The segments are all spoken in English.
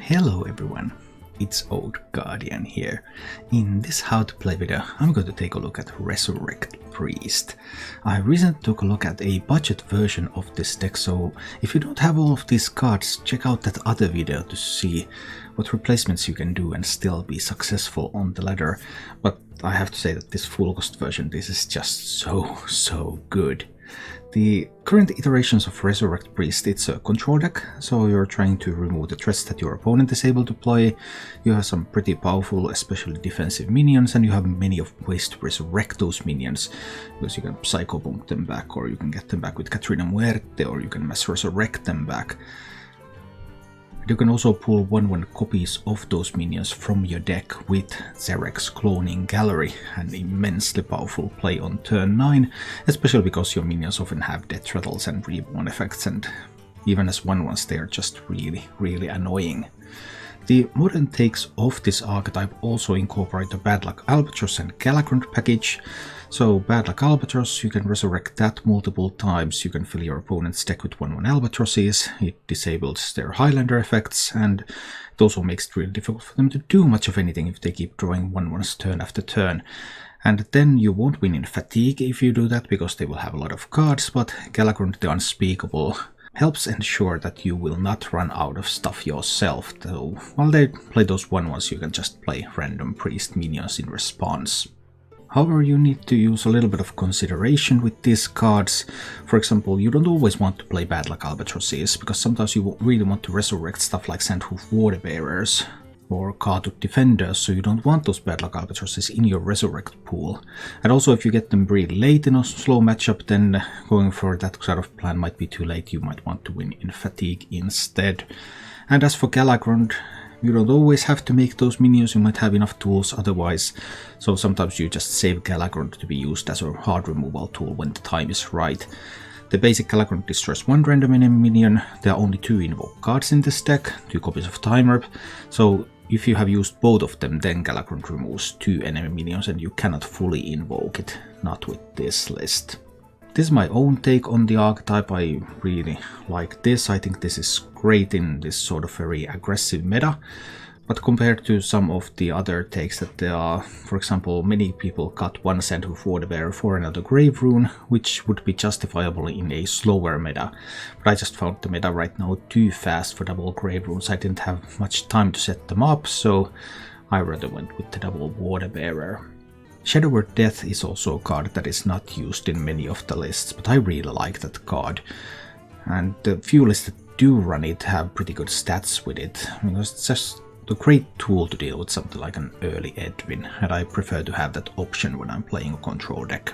Hello everyone, it's Old Guardian here. In this how to play video, I'm going to take a look at Resurrect Priest. I recently took a look at a budget version of this deck, so if you don't have all of these cards, check out that other video to see what replacements you can do and still be successful on the ladder. But I have to say that this full cost version, this is just so good. The current iterations of Resurrect Priest, it's a control deck, so you're trying to remove the threats that your opponent is able to play. You have some pretty powerful, especially defensive minions, and you have many of ways to resurrect those minions, because you can Psycho Bomb them back, or you can get them back with Katrina Muerte, or you can mass resurrect them back. You can also pull 1/1 copies of those minions from your deck with Xerx's Cloning Gallery, an immensely powerful play on turn 9, especially because your minions often have death rattles and reborn effects, and even as 1/1s they are just really annoying. The modern takes of this archetype also incorporate the Bad Luck Albatross and Galakrond package. So Bad Luck Albatross, you can resurrect that multiple times, you can fill your opponent's deck with 1/1 Albatrosses, it disables their Highlander effects, and it also makes it really difficult for them to do much of anything if they keep drawing 1/1s turn after turn. And then you won't win in fatigue if you do that, because they will have a lot of cards, but Galakrond the Unspeakable helps ensure that you will not run out of stuff yourself, though while they play those 1/1s you can just play random priest minions in response. However, you need to use a little bit of consideration with these cards. For example, you don't always want to play Bad Luck Albatrosses, because sometimes you really want to resurrect stuff like Sandhoof Water Bearers or Khartut Defenders, so you don't want those Bad Luck Albatrosses in your resurrect pool. And also, if you get them really late in a slow matchup, then going for that sort of plan might be too late. You might want to win in fatigue instead. And as for Galakrond, you don't always have to make those minions, you might have enough tools otherwise, so sometimes you just save Galakrond to be used as a hard removal tool when the time is right. The basic Galakrond destroys one random enemy minion. There are only 2 invoke cards in this deck, 2 copies of Time Warp, so if you have used both of them, then Galakrond removes 2 enemy minions and you cannot fully invoke it, not with this list. This is my own take on the archetype. I really like this. I think this is great in this sort of very aggressive meta. But compared to some of the other takes that there are, for example, many people cut one Sandhoof Water Bearer for another Grave Rune, which would be justifiable in a slower meta. But I just found the meta right now too fast for double Grave Runes. I didn't have much time to set them up, so I rather went with the double Water Bearer. Shadow Word Death is also a card that is not used in many of the lists, but I really like that card. And the few lists that do run it have pretty good stats with it, because it's just a great tool to deal with something like an early Edwin, and I prefer to have that option when I'm playing a control deck.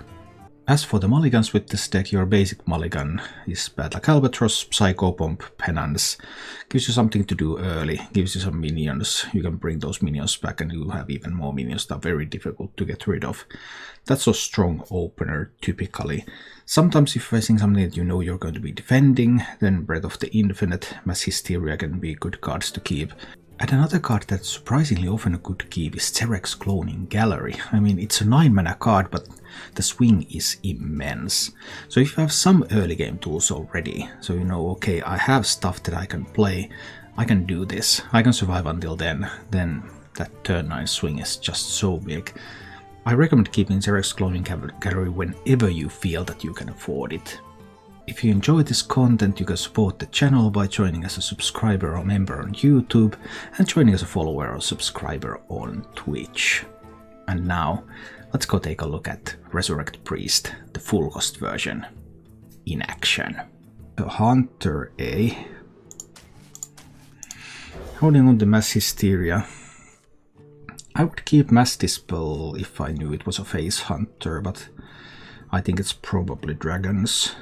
As for the mulligans with this deck, your basic mulligan is Bad Luck Albatross, Psycho Bomb, Penance. Gives you something to do early, gives you some minions, you can bring those minions back and you have even more minions that are very difficult to get rid of. That's a strong opener typically. Sometimes if facing something that you know you're going to be defending, then Breath of the Infinite, Mass Hysteria can be good cards to keep. And another card that's surprisingly often a good keep is Xerx's Cloning Gallery. I mean, it's a 9-mana card, but the swing is immense. So if you have some early game tools already, so you know, okay, I have stuff that I can play, I can do this, I can survive until then that turn 9 swing is just so big. I recommend keeping Xerx's Cloning Gallery whenever you feel that you can afford it. If you enjoy this content, you can support the channel by joining as a subscriber or member on YouTube and joining as a follower or subscriber on Twitch. And now, let's go take a look at Resurrect Priest, the full cost version, in action. A Hunter A. Holding on the Mass Hysteria. I would keep Mass Dispel if I knew it was a Face Hunter, but I think it's probably Dragons.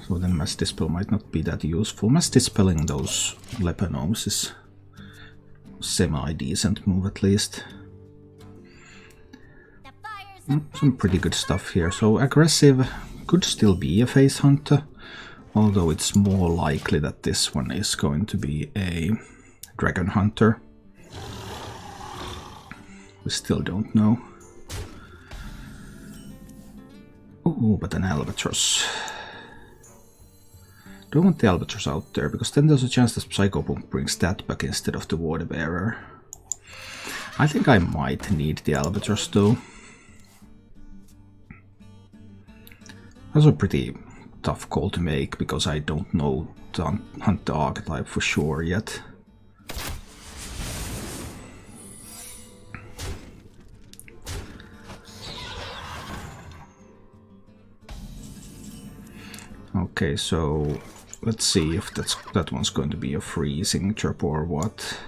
So then Mass Dispel might not be that useful. Mass Dispelling those Leper Gnomes is a semi-decent move at least. Some pretty good stuff here. So aggressive could still be a Face Hunter, although it's more likely that this one is going to be a Dragon Hunter. We still don't know. Oh, but an Albatross. Don't want the Albatross out there, because then there's a chance that Psychopomp brings that back instead of the Water Bearer. I think I might need the Albatross though. That's a pretty tough call to make, because I don't know to hunt the archetype for sure yet. Okay, so let's see if that one's going to be a freezing trap or what.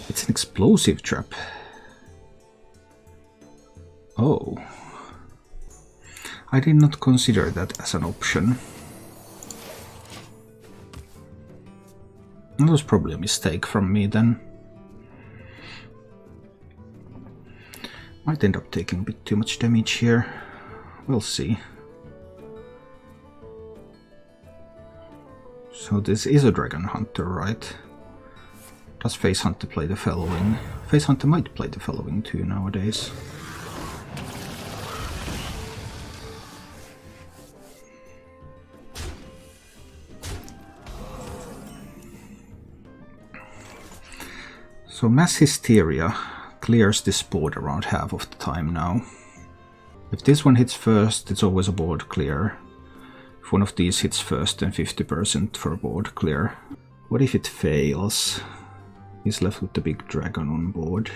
It's an explosive trap. Oh. I did not consider that as an option. That was probably a mistake from me then. Might end up taking a bit too much damage here. We'll see. So this is a Dragon Hunter, right? Does Face Hunter play the Fellowing? Face Hunter might play the Fellowing too nowadays. So Mass Hysteria clears this board around half of the time now. If this one hits first, it's always a board clear. If one of these hits first, then 50% for a board clear. What if it fails? He's left with the big dragon on board.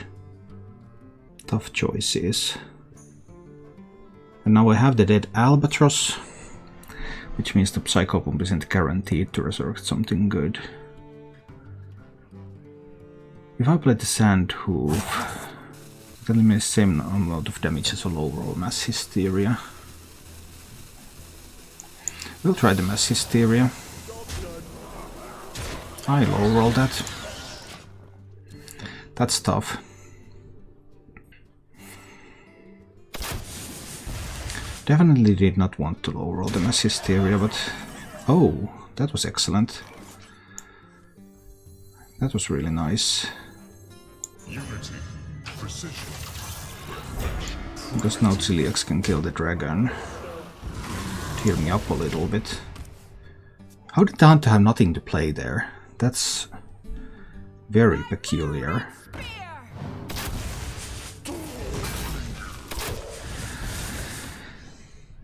Tough choices. And now I have the dead Albatross, which means the Psychopomp isn't guaranteed to resurrect something good. If I play the Sand Hoof, it eliminates the same amount of damage as a low roll Mass Hysteria. We'll try the Mass Hysteria. I low roll that. That's tough. Definitely did not want to low roll the Mass Hysteria, but oh, that was excellent. That was really nice. Unity, precision. Because now Celiax can kill the dragon. Tear me up a little bit. How did the Hunter have nothing to play there? That's very peculiar.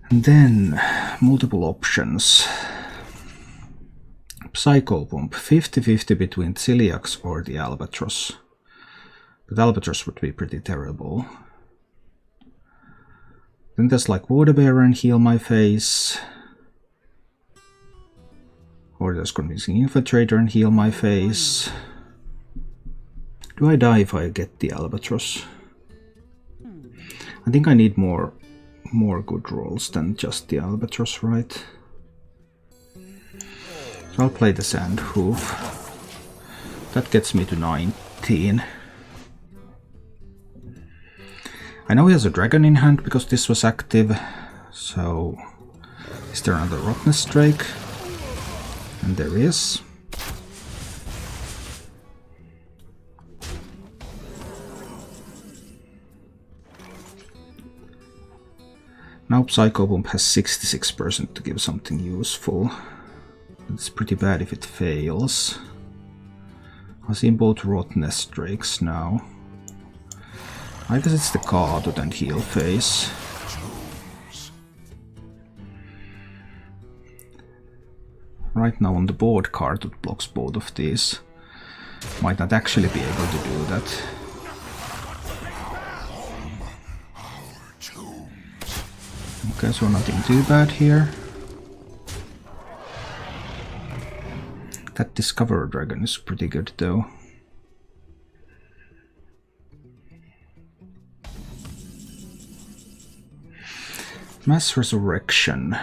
And then multiple options. Psychopomp, 50-50 between Celiax or the Albatross. But Albatross would be pretty terrible. Then there's like Water Bearer and Heal My Face. Or there's Convincing Infiltrator and Heal My Face. Do I die if I get the Albatross? I think I need more good rolls than just the Albatross, right? So I'll play the Sand Hoof. That gets me to 19. I know he has a dragon in hand because this was active, so is there another Rottenness Drake? And there is. Now Psychopomp has 66% to give something useful. It's pretty bad if it fails. I've seen both Rottenness Drakes now. I guess it's the Cardut and Heal Face. Right now on the board, Cardut blocks both of these. Might not actually be able to do that. Okay, so nothing too bad here. That Discoverer Dragon is pretty good though. Mass Resurrection.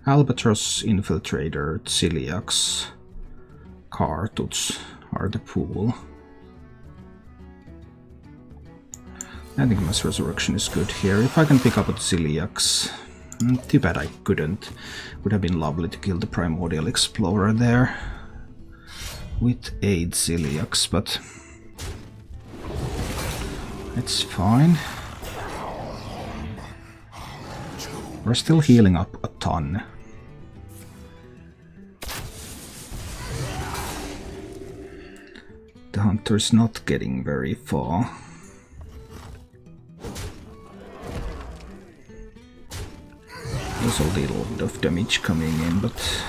Albatross, Infiltrator, Celiax, Cartuts are the pool. I think Mass Resurrection is good here. If I can pick up a Celiax. Too bad I couldn't. Would have been lovely to kill the Primordial Explorer there with 8 Celiax, but it's fine. We're still healing up a ton. The hunter's not getting very far. There's a little bit of damage coming in, but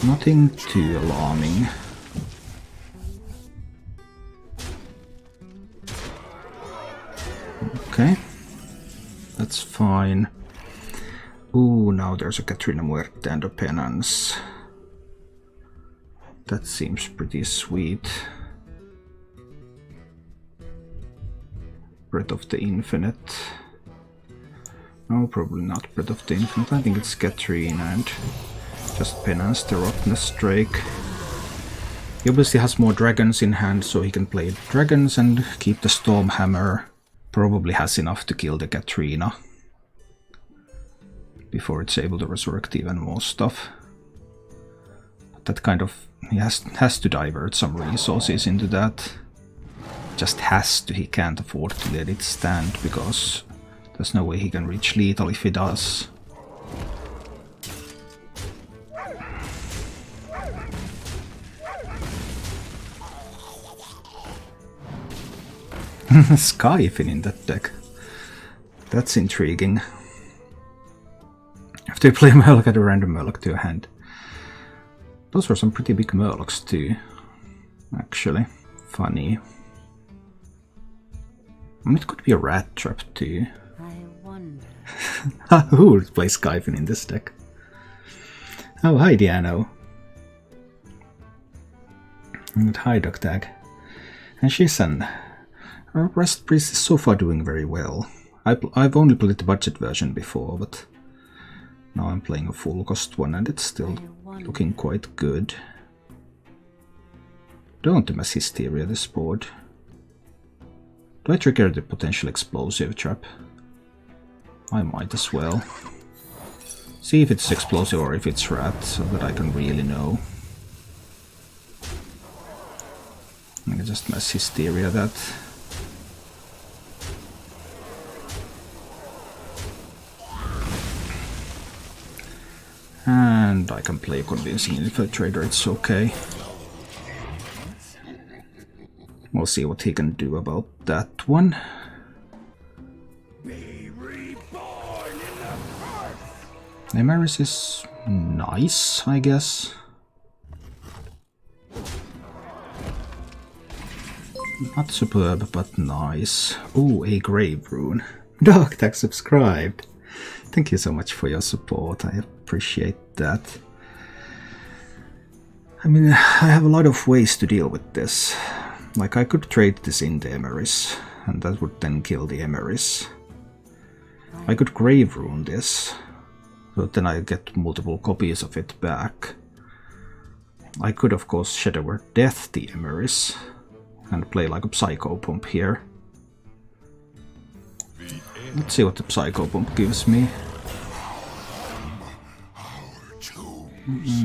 nothing too alarming. Okay, that's fine. Ooh, now there's a Katrina Muerte and a Penance. That seems pretty sweet. Breath of the Infinite. No, probably not Breath of the Infinite. I think it's Katrina and just Penance the Rottenness Drake. He obviously has more dragons in hand, so he can play dragons and keep the Stormhammer. Probably has enough to kill the Katrina before it's able to resurrect even more stuff. But that kind of... he has to divert some resources into that. Just has to, he can't afford to let it stand, because there's no way he can reach lethal if he does. Skyfin in that deck. That's intriguing. If they play Murloc, add a random Murloc to your hand. Those were some pretty big Murlocs too, actually. Funny. I mean, it could be a rat trap too. I wonder. Who would play Skyfin in this deck? Oh, hi Diano. And hi Duck Tag. And Shisan. Resurrect Priest is so far doing very well. I've only played the budget version before, but now I'm playing a full cost one and it's still looking quite good. Don't want to mess Hysteria this board. Do I trigger the potential explosive trap? I might as well. See if it's explosive or if it's rat, so that I can really know. I can just mess Hysteria that. And I can play Convincing Infiltrator, it's okay. We'll see what he can do about that one. Emeris is nice, I guess. Not superb, but nice. Ooh, a Grave Rune. Darktag subscribed. Thank you so much for your support, I appreciate that. I mean, I have a lot of ways to deal with this. Like, I could trade this into Emeris, and that would then kill the Emeris. I could Grave Rune this, so then I get multiple copies of it back. I could, of course, Shadow Death the Emeris, and play like a Psycho Pump here. Let's see what the Psycho Pump gives me.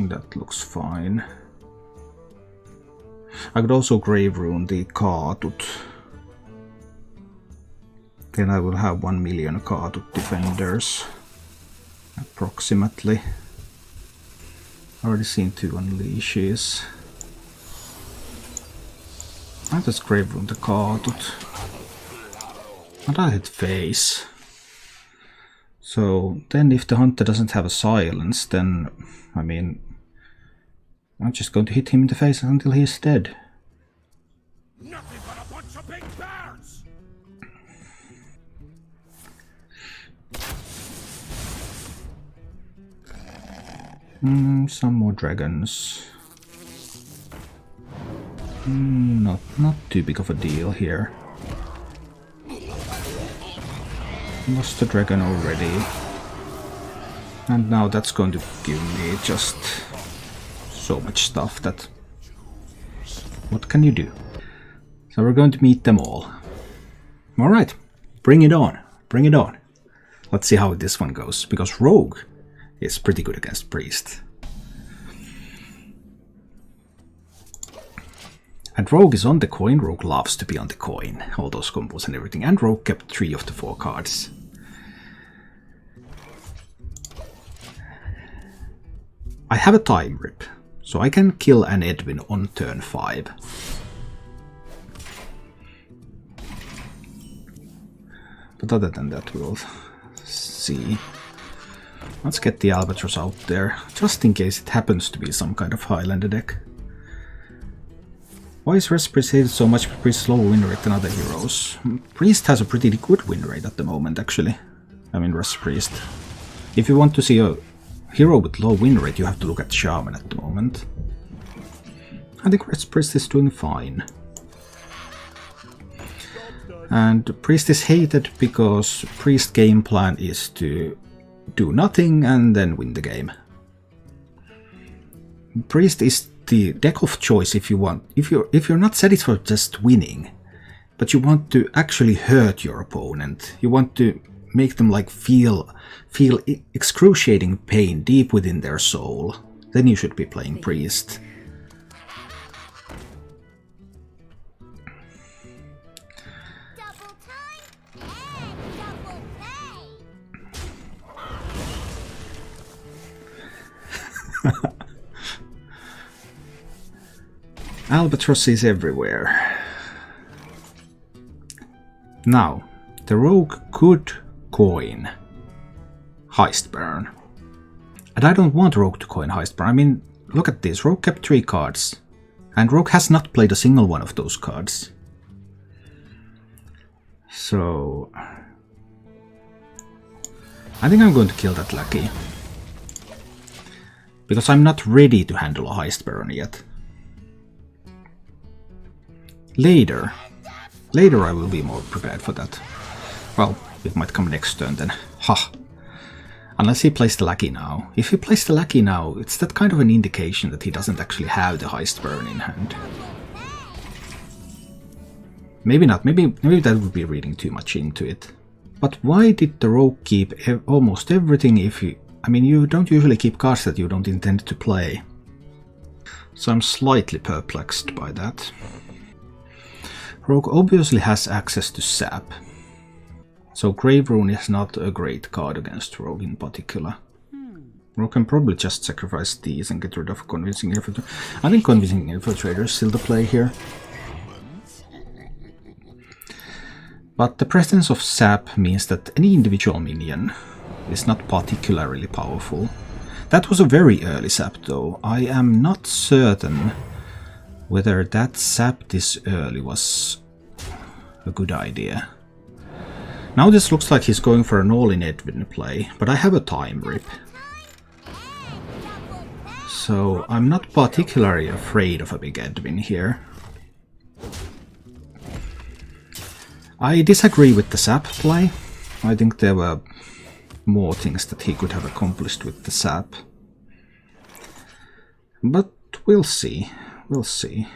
That looks fine. I could also Grave Rune the Kaatut. Then I will have 1 million Kaatut defenders. Approximately. Already seen 2 unleashes. I just Grave Rune the Kaatut. And I hit face. So then if the hunter doesn't have a silence, then I mean, I'm just going to hit him in the face until he's dead. Nothing but a bunch of big bears. Some more dragons. Not too big of a deal here. Lost the dragon already. And now that's going to give me just so much stuff that... What can you do? So we're going to meet them all. Alright, bring it on, bring it on. Let's see how this one goes, because Rogue is pretty good against Priest. And Rogue is on the coin, Rogue loves to be on the coin, all those combos and everything, and Rogue kept 3 of the 4 cards. I have a time rip, so I can kill an Edwin on turn 5. But other than that, we'll see. Let's get the Albatross out there, just in case it happens to be some kind of Highlander deck. Why is Resurrect Priest hated so much with Priest's low win rate than other heroes? Priest has a pretty good win rate at the moment, actually. I mean, Resurrect Priest. If you want to see a hero with low win rate, you have to look at Shaman at the moment. I think Resurrect Priest is doing fine. And Priest is hated because Priest game plan is to do nothing and then win the game. Priest is the deck of choice if you want. If you're not satisfied with just winning, but you want to actually hurt your opponent, you want to make them like feel excruciating pain deep within their soul, then you should be playing Priest. Albatross is everywhere. Now, the rogue could coin Hearthstone. And I don't want rogue to coin Hearthstone. I mean, look at this. Rogue kept 3 cards. And rogue has not played a single one of those cards. So I think I'm going to kill that lackey. Because I'm not ready to handle a Heist Baron yet. Later I will be more prepared for that. Well, it might come next turn then. Ha! Unless he plays the lackey now. If he plays the lackey now, it's that kind of an indication that he doesn't actually have the Heist Baron in hand. Maybe not. Maybe that would be reading too much into it. But why did the rogue keep almost everything if you... I mean, you don't usually keep cards that you don't intend to play. So I'm slightly perplexed by that. Rogue obviously has access to Sap. So Grave Rune is not a great card against Rogue in particular. Rogue can probably just sacrifice these and get rid of Convincing Infiltrator. I think Convincing Infiltrator is still the play here. But the presence of Sap means that any individual minion is not particularly powerful. That was a very early Sap though. I am not certain whether that Sap this early was a good idea. Now this looks like he's going for an all-in Edwin play, but I have a time rip. So I'm not particularly afraid of a big Edwin here. I disagree with the Sap play. I think there were more things that he could have accomplished with the Sap. But we'll see. We'll see.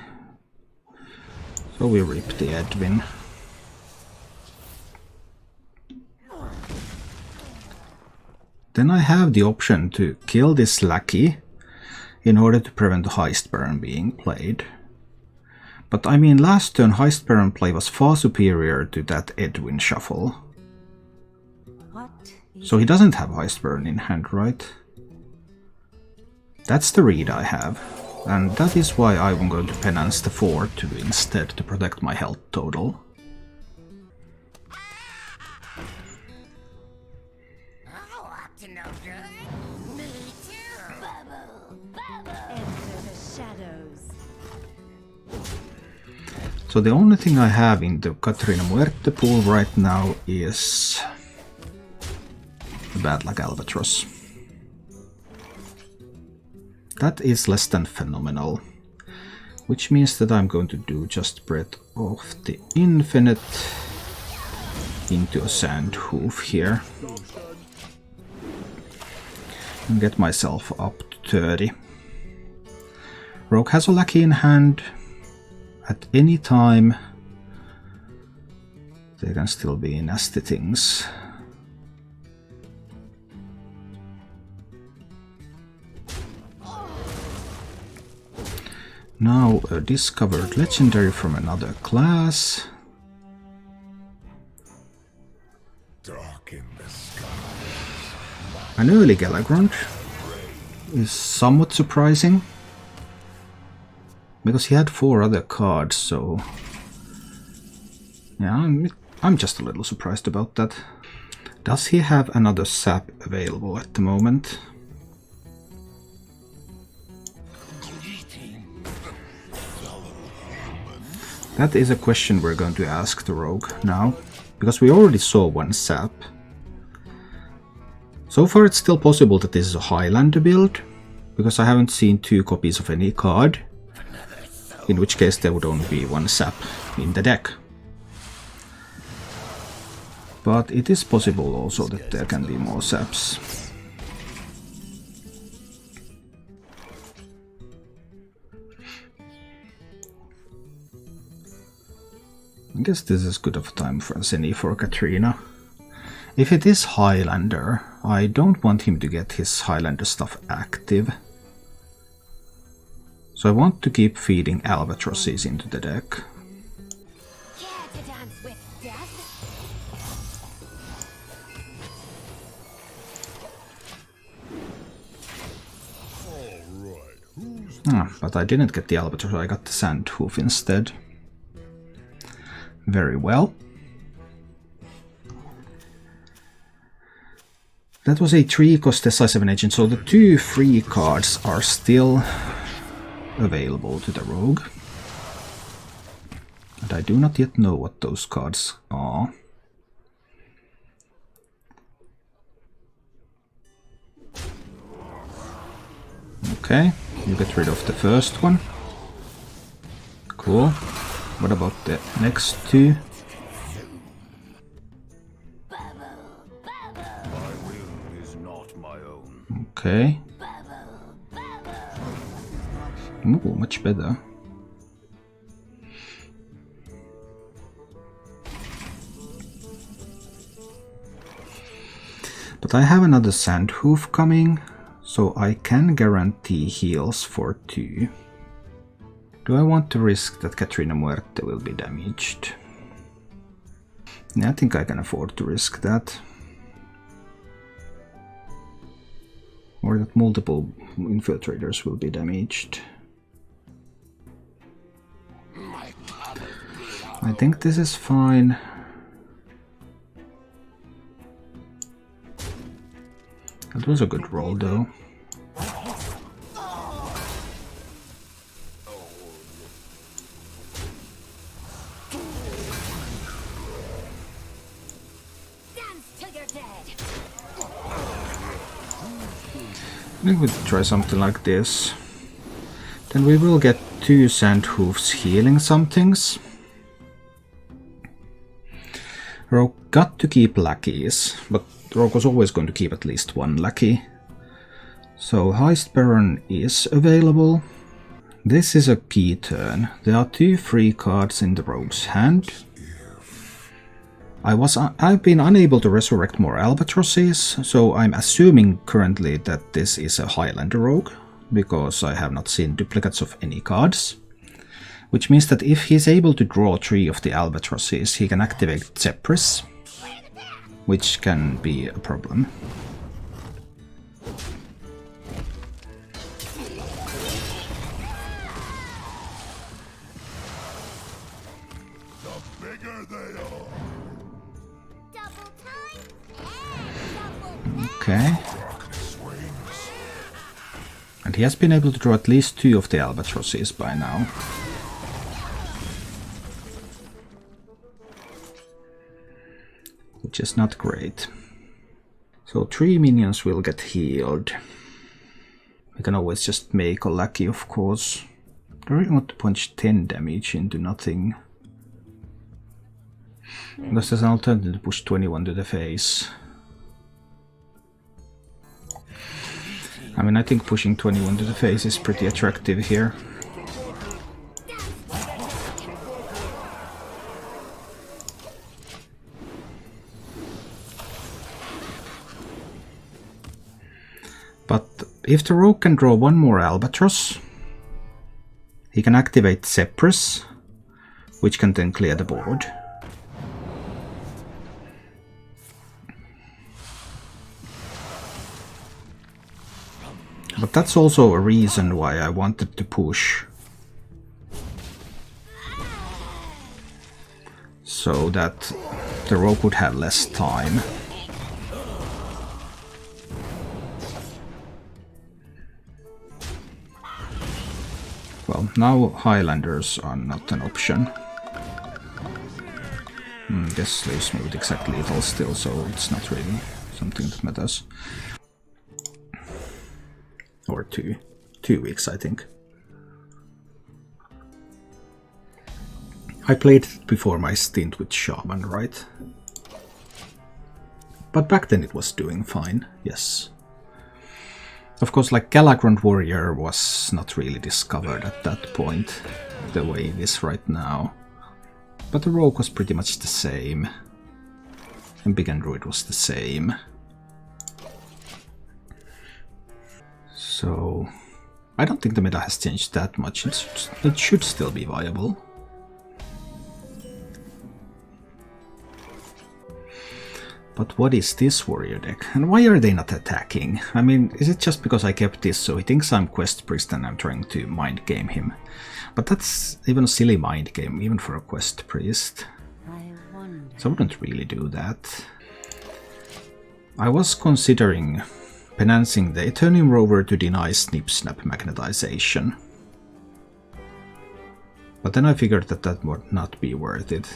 So we rip the Edwin. Then I have the option to kill this lackey in order to prevent the Heist Baron being played. But I mean, last turn Heist Baron play was far superior to that Edwin shuffle. So he doesn't have Heist Baron in hand, right? That's the read I have. And that is why I'm going to Penance the 4-2 instead to protect my health total. So the only thing I have in the Katarina Muerte pool right now is the bADAA Albatross. That is less than phenomenal, which means that I'm going to do just Breath of the Infinite into a Sand Hoof here and get myself up to 30. Rogue has a lackey in hand. At any time there can still be nasty things. Now a discovered legendary from another class. Dark in the sky. An early Galakrond. is somewhat surprising. Because he had 4 other cards, so... Yeah, I'm just a little surprised about that. Does he have another sap available at the moment? That is a question we're going to ask the rogue now, because we already saw 1 sap. So far it's still possible that this is a Highlander build, because I haven't seen 2 copies of any card, in which case there would only be 1 sap in the deck. But it is possible also that there can be more saps. I guess this is good of time for any for Katrina. If it is Highlander, I don't want him to get his Highlander stuff active. So I want to keep feeding albatrosses into the deck. But I didn't get the albatross, I got the sandhoof instead. Very well. That was a 3-cost Decisive Agent, so the 2 free cards are still available to the rogue. And I do not yet know what those cards are. Okay, you get rid of the first one. Cool. What about the next 2? Okay. Ooh, much better. But I have another sandhoof coming, so I can guarantee heals for 2. Do I want to risk that Katrina Muerte will be damaged? Yeah, I think I can afford to risk that. Or that multiple infiltrators will be damaged. I think this is fine. That was a good roll though. I think we'll try something like this. Then we will get 2 sandhoofs healing some things. Rogue got to keep lackeys, but Rogue was always going to keep at least 1 lackey. So Heist Baron is available. This is a key turn. There are 2 free cards in the Rogue's hand. I've been unable to resurrect more albatrosses, so I'm assuming currently that this is a Highlander Rogue, because I have not seen duplicates of any cards. Which means that if he's able to draw 3 of the albatrosses, he can activate Zephyrus, which can be a problem. Okay. And he has been able to draw at least 2 of the albatrosses by now. Which is not great. So 3 minions will get healed. We can always just make a lackey, of course. I really want to punch 10 damage into nothing. Because there's an alternative to push 21 to the face. I mean, I think pushing 21 to the face is pretty attractive here. But if the rogue can draw 1 more albatross, he can activate Zephyrus, which can then clear the board. But that's also a reason why I wanted to push. So that the rogue would have less time. Well, now Highlanders are not an option. This leaves me with exactly lethal still, so it's not really something that matters. Or 2 weeks, I think. I played it before my stint with Shaman, right? But back then it was doing fine, yes. Of course, like Galakrond Warrior was not really discovered at that point, the way it is right now. But the Rogue was pretty much the same. And Big Druid was the same. So I don't think the meta has changed that much. It should still be viable. But what is this warrior deck? And why are they not attacking? I mean, is it just because I kept this so he thinks I'm Quest Priest and I'm trying to mind game him? But that's even a silly mind game, even for a Quest Priest. So I wouldn't really do that. I was considering penancing the Eternium Rover to deny Snip Snap magnetization. But then I figured that that would not be worth it.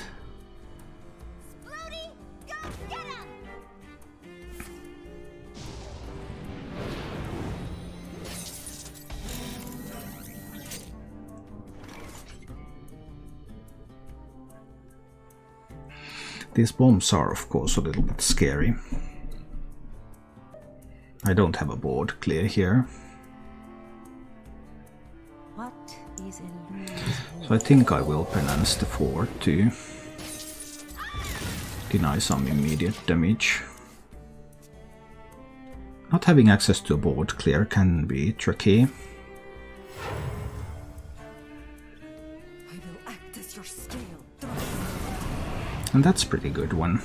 These bombs are, of course, a little bit scary. I don't have a board clear here. So I think I will penance the 4 to deny some immediate damage. Not having access to a board clear can be tricky. And that's a pretty good one,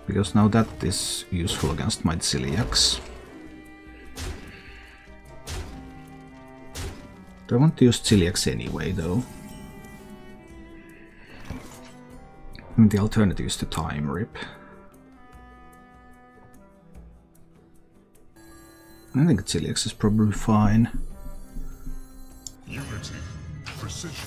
because now that is useful against my Celiacs. Do I want to use Celiacs anyway, though? I mean, the alternative is to Time Rip. I think Celiacs is probably fine. Unity, precision.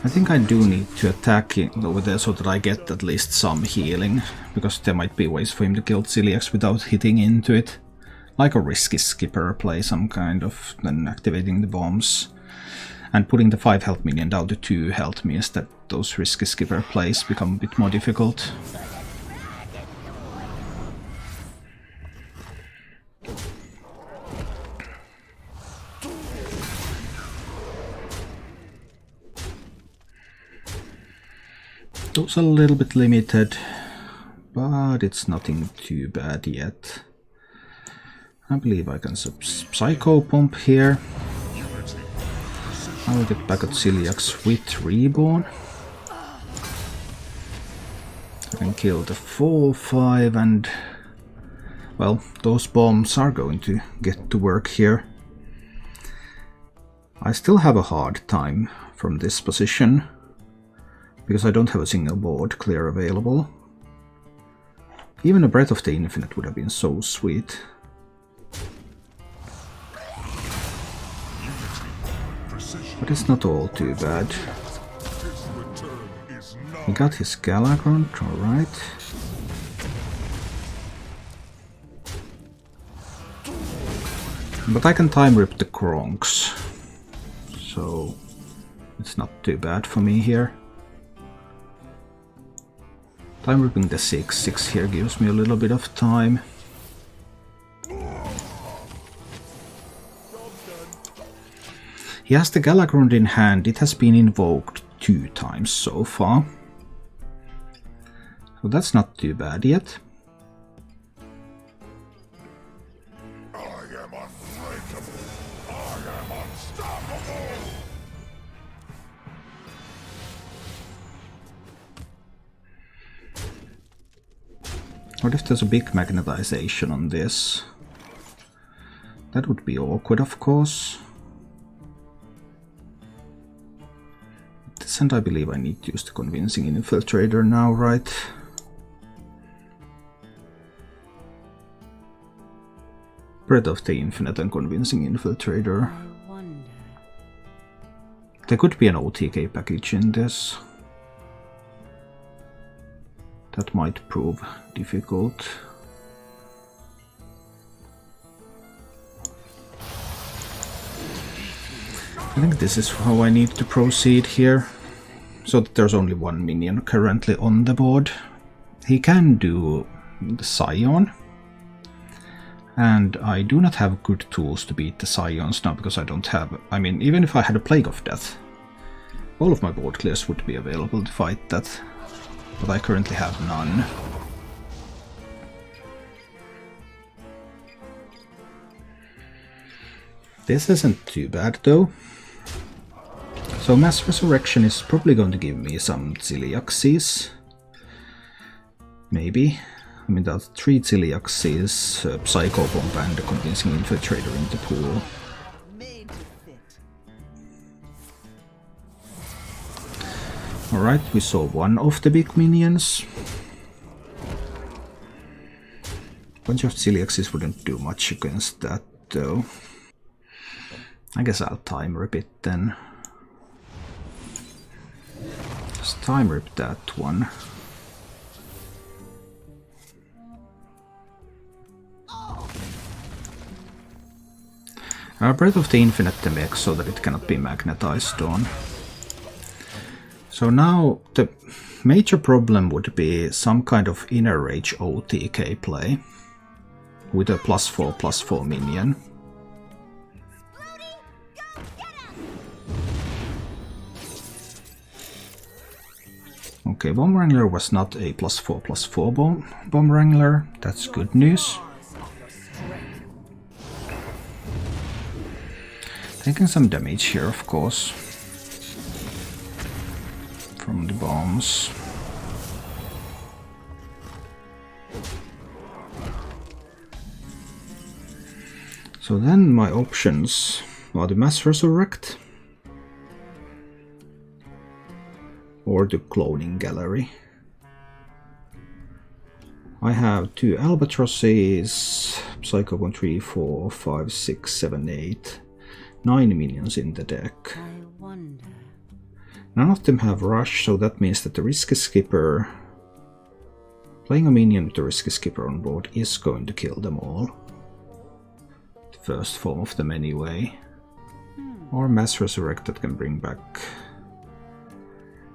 I think I do need to attack over there so that I get at least some healing, because there might be ways for him to kill Celiacs without hitting into it. Like a risky skipper play, some kind of, then activating the bombs. And putting the 5 health minion down to 2 health means that those risky skipper plays become a bit more difficult. Those are a little bit limited, but it's nothing too bad yet. I believe I can Psycho Pump here. I will get back at Celiacs with Reborn. I can kill the 4-5 and... well, those bombs are going to get to work here. I still have a hard time from this position, because I don't have a single board clear available. Even a Breath of the Infinite would have been so sweet. But it's not all too bad. He got his Galakrond, alright. But I can Time Rip the Kronks, so it's not too bad for me here. Time Ripping the 6/6 here gives me a little bit of time. He has the Galakrond in hand. It has been invoked 2 times so far. So that's not too bad yet. I am unbreakable. I am unstoppable. What if there's a big magnetization on this? That would be awkward, of course. And I believe I need to use the Convincing Infiltrator now, right? Breath of the Infinite and Convincing Infiltrator. There could be an OTK package in this. That might prove difficult. I think this is how I need to proceed here. So that there's only one minion currently on the board. He can do the Scion. And I do not have good tools to beat the Scions now because I don't have... I mean, even if I had a Plague of Death, all of my board clears would be available to fight that. But I currently have none. This isn't too bad though. So Mass Resurrection is probably going to give me some Ziliaxes. Maybe. I mean, that's 3 Ziliaxes, Psycho Bomb and a Convincing Infiltrator in the pool. Alright, we saw one of the big minions. Bunch of Ziliaxes wouldn't do much against that though. I guess I'll time rip it then. Just time rip that one. Breath of the Infinite the mech so that it cannot be magnetized on. So now the major problem would be some kind of Inner Rage OTK play with a +4/+4 minion. Okay, Bomb Wrangler was not a +4/+4 Bomb Wrangler. That's good news. Taking some damage here, of course, from the bombs. So then my options are the Mass Resurrect or the Cloning Gallery. I have 2 Albatrosses, Psycho 1, 3, 4, 5, 6, 7, 8. 9 minions in the deck. None of them have Rush, so that means that the Risky Skipper... Playing a minion with the Risky Skipper on board is going to kill them all. The first form of them anyway. Or Mass Resurrect that can bring back...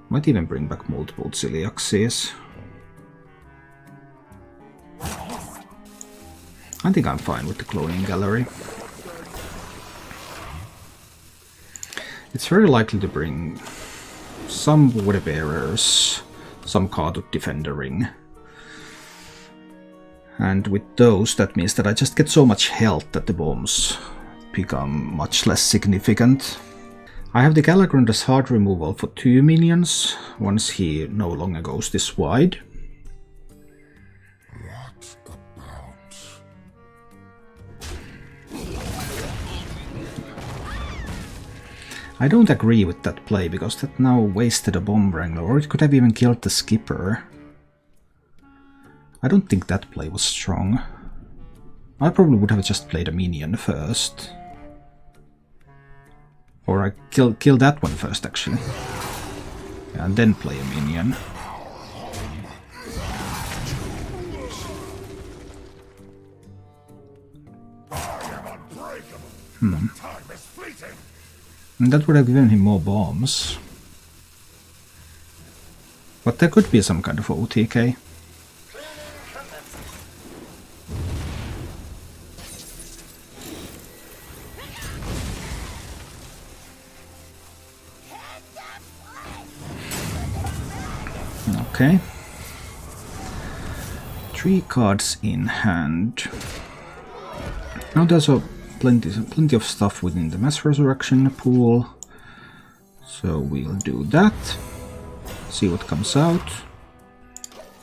Might even bring back multiple Ziliaxes. I think I'm fine with the Cloning Gallery. It's very likely to bring some Water Bearers, some Carded Defender Ring. And with those, that means that I just get so much health that the bombs become much less significant. I have the Galakrond as hard removal for 2 minions, once he no longer goes this wide. I don't agree with that play, because that now wasted a Bomb Wrangler, or it could have even killed the Skipper. I don't think that play was strong. I probably would have just played a minion first. Or I kill that one first, actually. Yeah, and then play a minion. And that would have given him more bombs. But there could be some kind of OTK. Okay. 3 cards in hand. Now there's plenty of stuff within the Mass Resurrection pool. So we'll do that. See what comes out.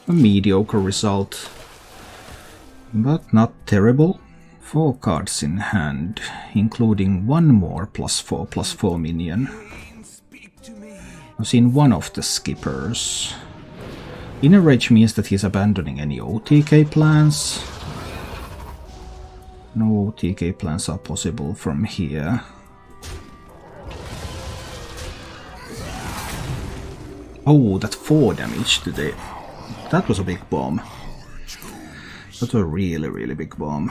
A mediocre result. But not terrible 4 cards in hand, including one more +4/+4 minion. I've seen one of the skippers. Inner Rage means that he's abandoning any OTK plans. No OTK plans are possible from here. Oh, that 4 damage today. That was a big bomb. That was a really, really big bomb.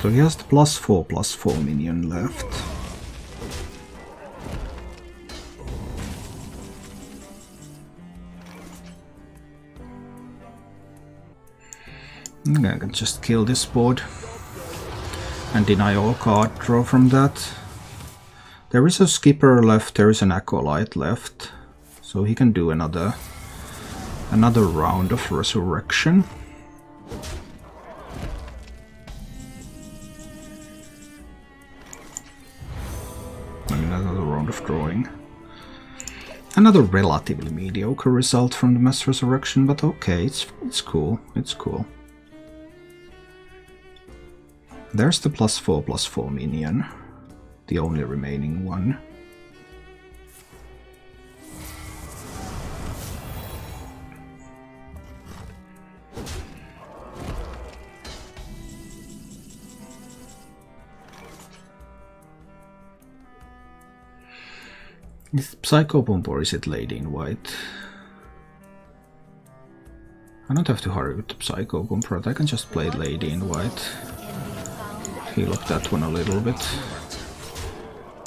So he has the +4/+4 minion left. I can just kill this board and deny all card draw from that. There is a skipper left, there is an acolyte left, so he can do another round of resurrection. Another round of drawing. Another relatively mediocre result from the mass resurrection, but okay, it's cool. It's cool. There's the +4/+4 minion, the only remaining one. Is it Psycho Bomb or is it Lady in White? I don't have to hurry with the Psycho Bomb, but I can just play Lady in White. Heal up that one a little bit.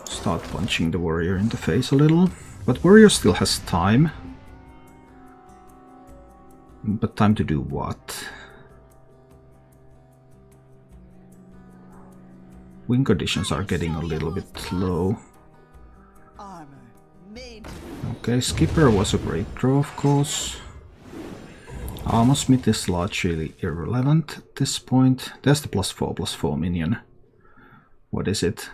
Start punching the warrior in the face a little. But warrior still has time. But time to do what? Win conditions are getting a little bit low. Okay, Skipper was a great draw, of course. Armor Smith is largely irrelevant at this point. There's the +4/+4 minion. What is it?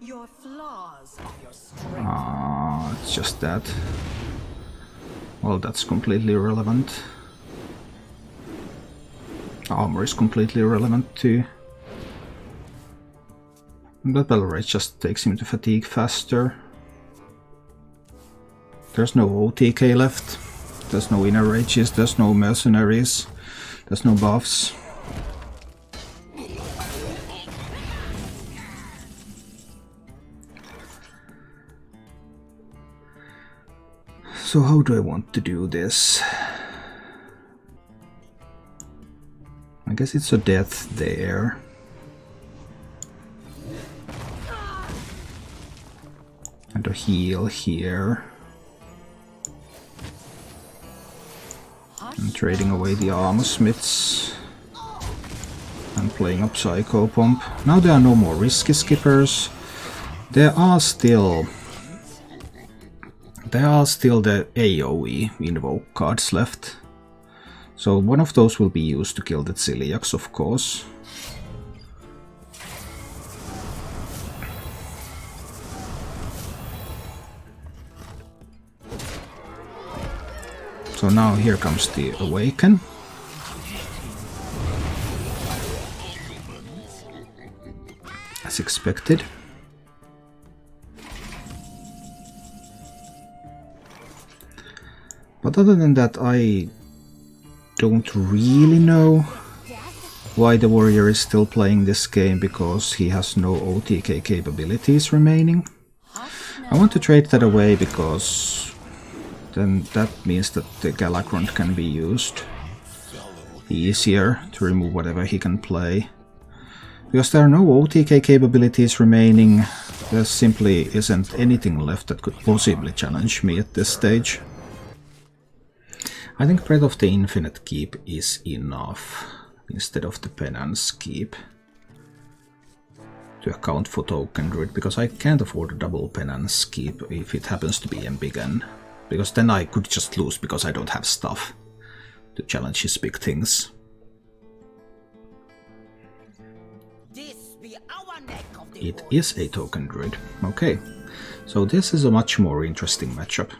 Your flaws are your strength. It's just that. Well, that's completely irrelevant. Armor is completely irrelevant too. That Battle Rage just takes him to fatigue faster. There's no OTK left. There's no Inner Rages, there's no Mercenaries, there's no buffs. So how do I want to do this? I guess it's a death there. And a heal here. And trading away the Armor Smiths. And playing up Psycho Pump. Now there are no more risky skippers. There are still the AoE invoke cards left. So one of those will be used to kill the Celiacs, of course. So now here comes the Awaken. As expected. But other than that, I don't really know why the warrior is still playing this game, because he has no OTK capabilities remaining. I want to trade that away because then that means that the Galakrond can be used easier to remove whatever he can play. Because there are no OTK capabilities remaining, there simply isn't anything left that could possibly challenge me at this stage. I think Breath of the Infinite Keep is enough, instead of the Penance Keep, to account for Token Druid, because I can't afford a double Penance Keep if it happens to be Embiggen. Because then I could just lose because I don't have stuff to challenge his big things. This be It is a token druid. Okay, so this is a much more interesting matchup.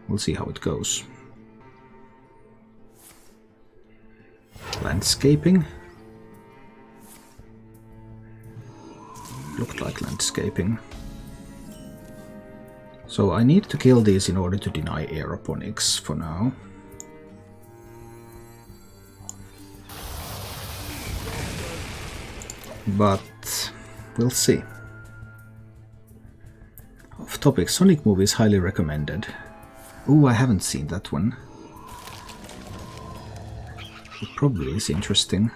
We'll see how it goes. Landscaping. Looked like landscaping. So I need to kill these in order to deny aeroponics for now. But we'll see. Off topic, Sonic movie is highly recommended. Oh, I haven't seen that one. It probably is interesting.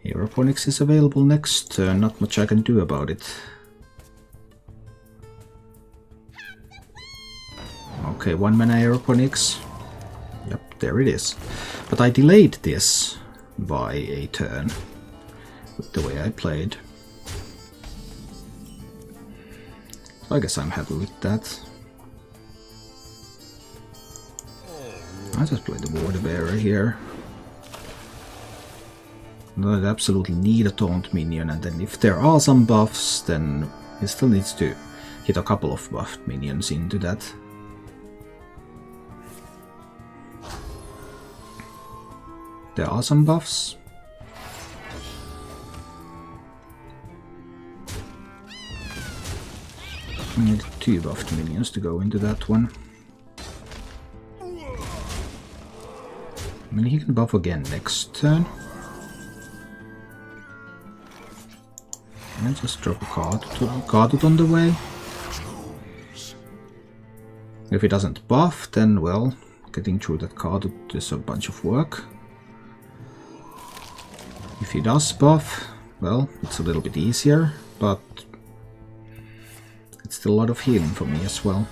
Aeroponics is available next turn, not much I can do about it. Okay, 1 mana aeroponics. Yep, there it is. But I delayed this by a turn with the way I played. So I guess I'm happy with that. I just played the bADAA here. I absolutely need a taunt minion, and then if there are some buffs, then he still needs to hit a couple of buffed minions into that. There are some buffs. I need 2 buffed minions to go into that one. I mean, he can buff again next turn. And just drop a card on the way. If he doesn't buff, then, well, getting through that card is a bunch of work. If he does buff, well, it's a little bit easier, but it's still a lot of healing for me as well.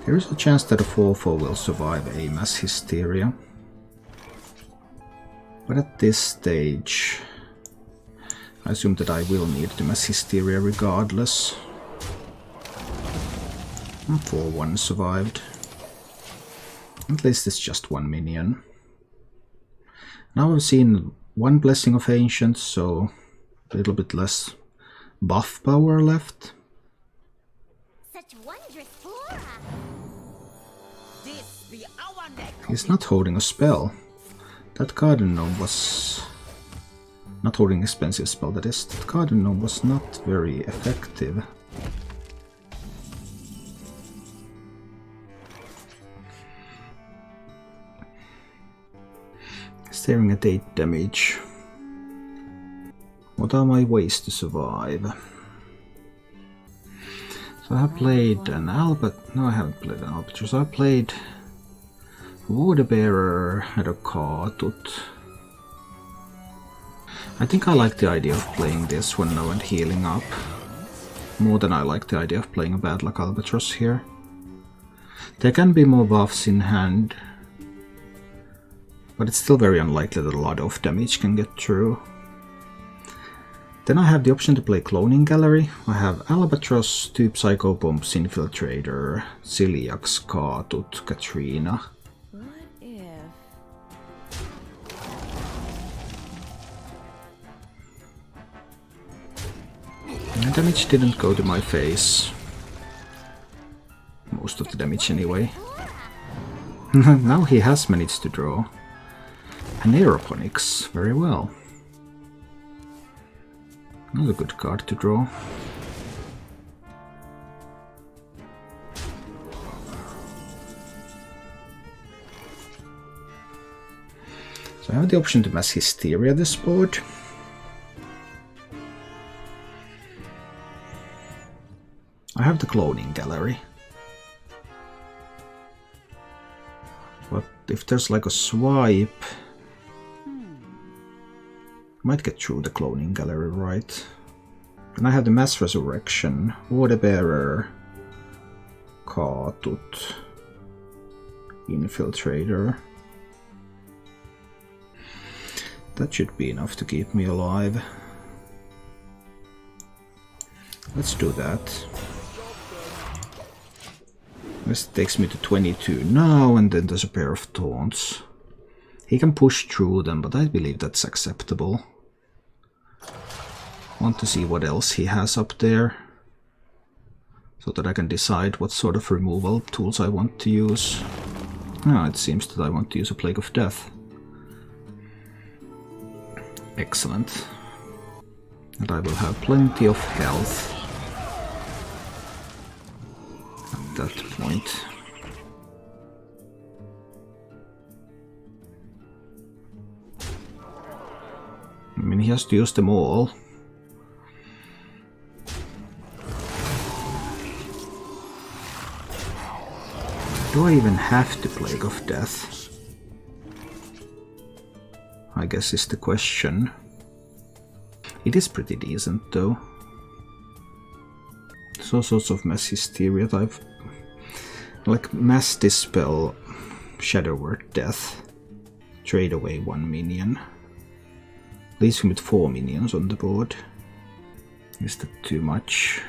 There is a chance that a 4/4 will survive a mass hysteria. But at this stage, I assume that I will need the mass hysteria regardless. 4/1 survived. At least it's just 1 minion. Now I've seen 1 Blessing of Ancients, so a little bit less buff power left. Such wondrous flora. This be our neck. He's not holding a spell. That Garden Gnome was not holding expensive spell, that is. That Garden Gnome was not very effective. Staring at 8 damage. What are my ways to survive? So I have played an no, I haven't played an Albatross. I played bADAA, had a Katut. I think I like the idea of playing this one now and healing up more than I like the idea of playing a bad luck Albatross here. There can be more buffs in hand, but it's still very unlikely that a lot of damage can get through. Then I have the option to play Cloning Gallery. I have Albatross, 2 Psychobomps, Infiltrator, Ciliax, Katut, Katrina. What if? The damage didn't go to my face. Most of the damage anyway. Now he has managed to draw an Aeroponics very well. Another good card to draw. So I have the option to mass hysteria this board. I have the Cloning Gallery. But if there's like a swipe, I might get through the Cloning Gallery, right? And I have the Mass Resurrection, bADAA, Katut, Infiltrator. That should be enough to keep me alive. Let's do that. This takes me to 22 now, and then there's a pair of taunts. He can push through them, but I believe that's acceptable. Want to see what else he has up there, so that I can decide what sort of removal tools I want to use. Ah, it seems that I want to use a Plague of Death. Excellent. And I will have plenty of health at that point. I mean, he has to use them all. Do I even have to Plague of Death? I guess is the question. It is pretty decent though. There's all sorts of mass hysteria type. Like Mass Dispel, Shadow Word Death. Trade away 1 minion. Leaves him with 4 minions on the board. Is that too much?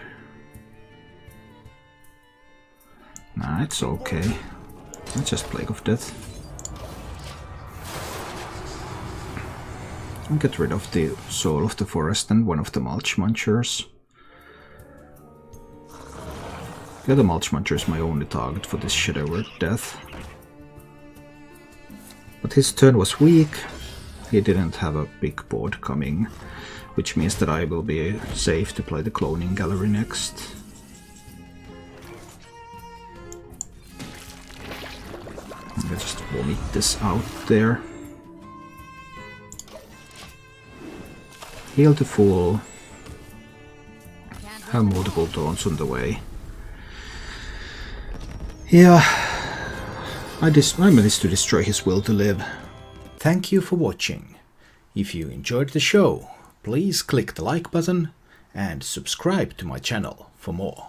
Nah, it's okay. Let's just Plague of Death. I'll get rid of the Soul of the Forest and one of the Mulch Munchers. The other Mulch Muncher is my only target for this Shadow Word Death. But his turn was weak. He didn't have a big board coming, which means that I will be safe to play the Cloning Gallery next. I'll just vomit this out there. Heal to full. Have multiple taunts on the way. Yeah, I managed to destroy his will to live. Thank you for watching. If you enjoyed the show, please click the like button and subscribe to my channel for more.